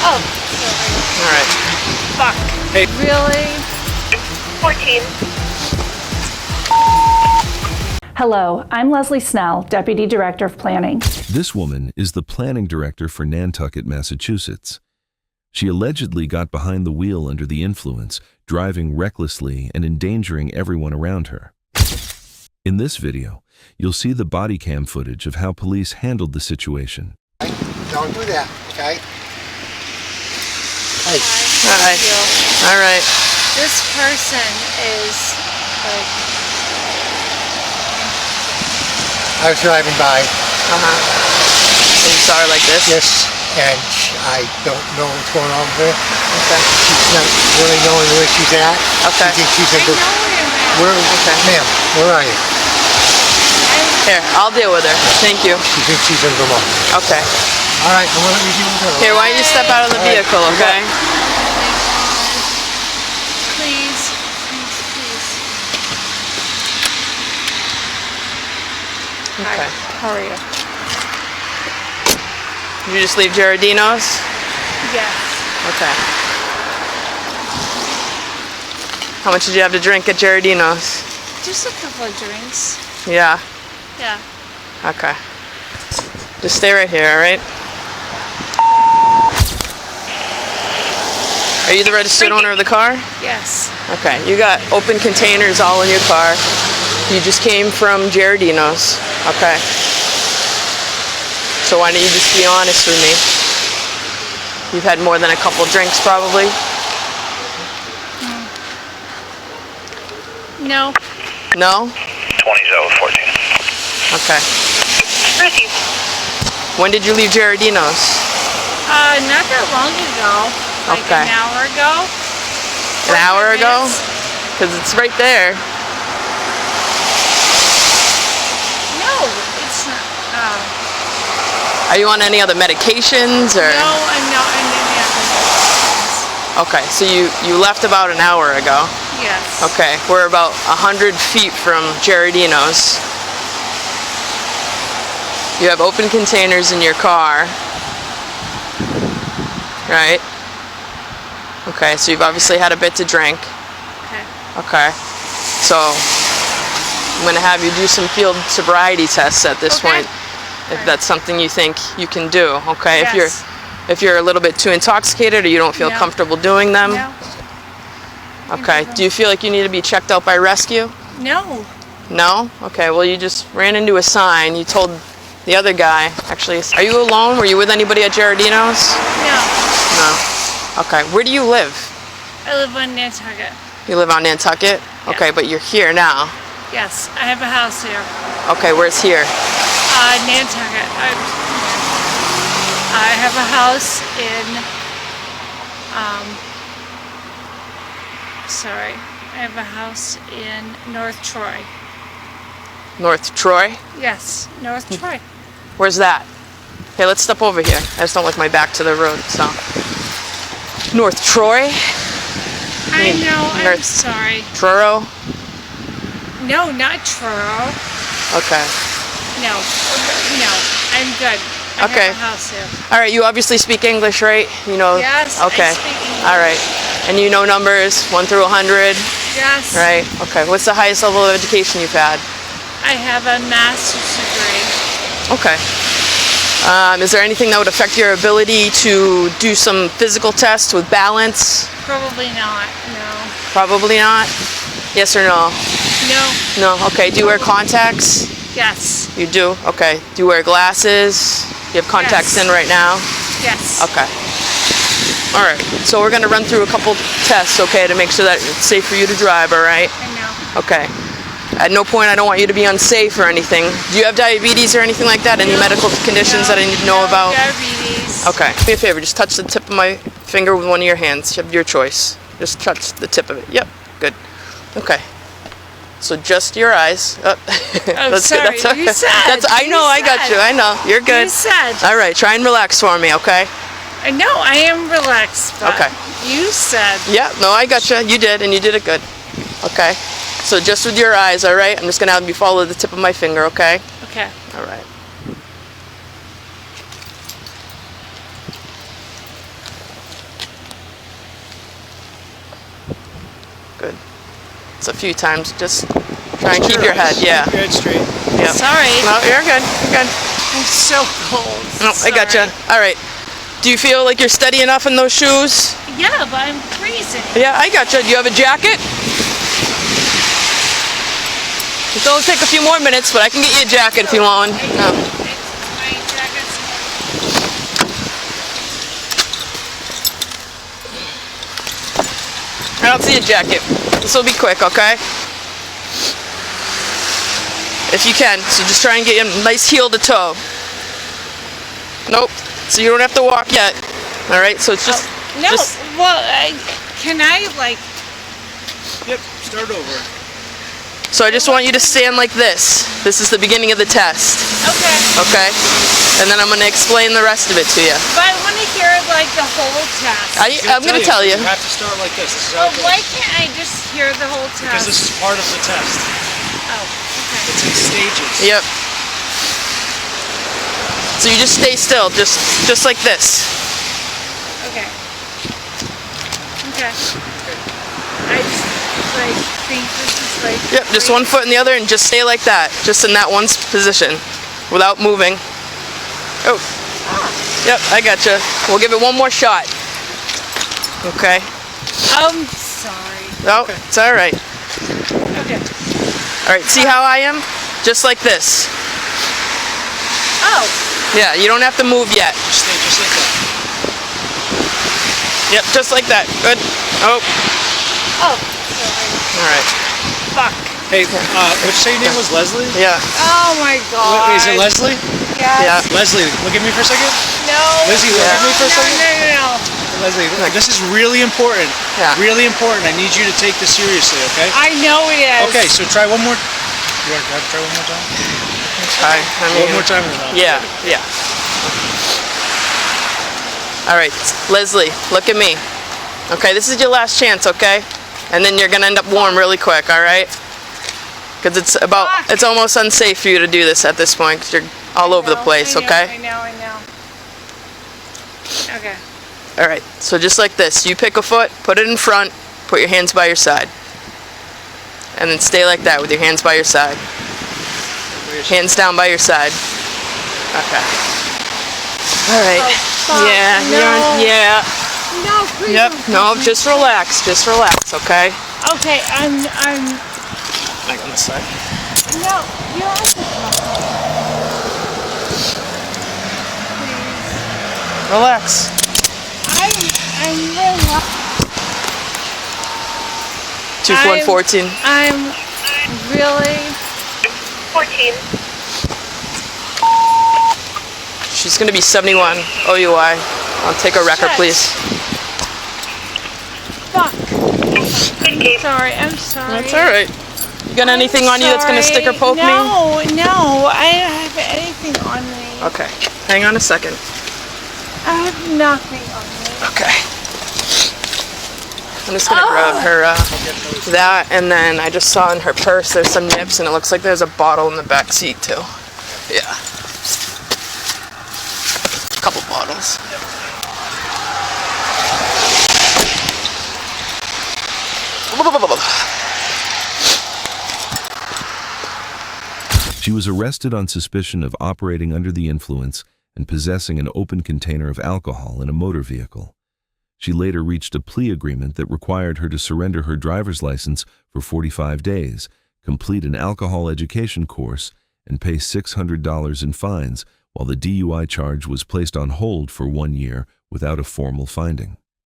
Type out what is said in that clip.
Oh, All right. fuck. Hey. Really? 14. Hello, I'm Leslie Snell, Deputy Director of Planning. This woman is the planning director for Nantucket, Massachusetts. She allegedly got behind the wheel under the influence, driving recklessly and endangering everyone around her. In this video, you'll see the body cam footage of how police handled the situation. Don't do that, okay? Hey. Hi. All right. This person is like... I was driving by, And you saw her like this? yes, and I don't know what's going on with her. Okay. She's not really knowing where she's at. Okay. She thinks she's I in know where, where you're Okay. ma'am, where are you? Here, I'll deal with her. Thank you. She thinks she's in Vermont. Okay. All right, I'm gonna let you deal with her. Here, why don't you step out of the vehicle, okay? Please, please, please. Okay. How are you? Did you just leave Giardino's? Yes. Okay. How much did you have to drink at Giardino's? Just a couple of drinks. Yeah. Yeah. Okay. Just stay right here, all right? Are you the registered owner of the car? Yes. Okay. You got open containers all in your car. You just came from Giardino's. Okay. So why don't you just be honest with me? You've had more than a couple drinks, probably. No. No? 20-14. Okay. Received. When did you leave Giardino's? Not that long ago. Like Okay. an hour ago. An hour 45 ago? minutes. Because it's right there. No, it's not. Are you on any other medications or? No, I'm not on any other medications. Okay, so you left about an hour ago. Yes. Okay, we're about 100 feet from Giardino's. You have open containers in your car, right? Okay, so you've obviously had a bit to drink. Okay. Okay, so I'm gonna have you do some field sobriety tests at this Okay. point, if that's something you think you can do. Okay, Yes. if you're a little bit too intoxicated or you don't feel No. comfortable doing them. No. Okay. Do you feel like you need to be checked out by rescue? No. No? Okay, well you just ran into a sign. You told the other guy, actually, are you alone? Were you with anybody at Giardino's? No. No. Okay, where do you live? I live on Nantucket. You live on Nantucket? Okay, but you're here now. Yes, I have a house here. Okay, where's here? Nantucket. I have a house in, sorry. I have a house in North Troy. North Troy? Yes, North Troy. Where's that? Okay, let's step over here. I just don't like my back to the road, so. North Troy? I know, I'm North sorry. Truro? No, not Truro. Okay. No, I'm good. I Okay. have a house here. All right, you obviously speak English, right? You know. Yes, Okay. I speak English. All right. And you know numbers 1 through 100, Yes. right? Okay. What's the highest level of education you've had? I have a master's degree. Okay. Is there anything that would affect your ability to do some physical tests with balance? Probably not, no. Probably not. Yes or no? No, No. Okay. Do you wear contacts? yes, You do? Okay. Do you wear glasses? You have contacts Yes. in right now? yes. Okay. All right. So we're going to run through a couple tests, okay, to make sure that it's safe for you to drive, all right? I know. Okay. At no point I don't want you to be unsafe or anything. Do you have diabetes or anything like that? Any No, medical conditions that I need to know no about? Diabetes. Okay. Do me a favor. Just touch the tip of my finger with one of your hands. You have your choice. Just touch the tip of it. Yep. Good. Okay. So just your eyes. Oh, Oh, sorry. You said. I know. I got you. I know. You're good. You said. All right. Try and relax for me, okay? I know, I am relaxed, but Okay. you said. Yeah. No, I got you. You did, and you did it good. Okay. So just with your eyes, all right? I'm just gonna have you follow the tip of my finger, okay? Okay. All right. Good. It's a few times. Just try and keep your head. Yeah. Keep your head straight. Yeah. Sorry. No, you're good. You're good. I'm so cold. No, I gotcha. All right. Do you feel like you're steady enough in those shoes? Yeah, but I'm freezing. Yeah, I gotcha. Do you have a jacket? It'll only take a few more minutes, but I can get you a jacket if you want one. No. My jacket's I don't see a jacket. This will be quick, okay? If you can. So just try and get a nice heel to toe. Nope. So you don't have to walk yet. All right. So it's just. no. Just, Well, can I like? Yep, start over. so I just want you to stand like this. This is the beginning of the test. Okay. Okay. And then I'm going to explain the rest of it to you. But I want to hear like the whole test. I'm going to tell you. You have to start like this. This is Well, how it goes. why can't I just hear the whole Because test? this is part of the test. Oh, okay. It's in stages. Yep. So you just stay still, just like this. Okay. Okay. I just like think this is like. Yep, just one foot in the other and just stay like that. Just in that one position. Without moving. Oh. Yep, I gotcha. We'll give it one more shot. Okay. I'm sorry. Oh, it's alright. Okay. Alright, see how I am? Just like this. Oh. Yeah, you don't have to move yet. Stay just like that. Yep, just like that. Good. Oh, Oh. Sorry. alright. Fuck. Hey, would you say your name was Leslie? Yeah, Oh my god. Wait, is it Leslie? Yes. yeah. Leslie, look at me for a second. No. Lizzie, look at me for a second. No. Leslie, this is really important. Yeah. Really important. I need you to take this seriously, okay? I know it is. Okay, so try one more. You want to try one more time? One One more time. And then I'll- Yeah, yeah. Alright, Leslie, look at me. Okay, this is your last chance, okay? And then you're gonna end up warm really quick, alright? Because it's almost unsafe for you to do this at this point, because you're all over the place, I know, okay? I know. Okay. Alright, so just like this. You pick a foot, put it in front, put your hands by your side. And then stay like that with your hands by your side. Hands down by your side. Okay. Alright. Fuck, Yeah, no. yeah. No, please. Yep. don't No, fuck me. just relax, okay? Okay, I'm. Back on the side. No, you don't have to fuck me. Relax. I'm really. 2.14. I'm really. 14. She's gonna be 71 OUI. I'll take a record, Shit. please. Fuck. 15. Sorry, I'm sorry. That's alright. You got anything on you that's gonna stick or poke me? No, I don't have anything on me. Okay. Hang on a second. I have nothing on me. Okay. I'm just gonna grab her that, and then I just saw in her purse there's some nips, and it looks like there's a bottle in the back seat too. Yeah. A couple bottles. She was arrested on suspicion of operating under the influence and possessing an open container of alcohol in a motor vehicle. She later reached a plea agreement that required her to surrender her driver's license for 45 days, complete an alcohol education course, and pay $600 in fines, while the DUI charge was placed on hold for 1 year without a formal finding.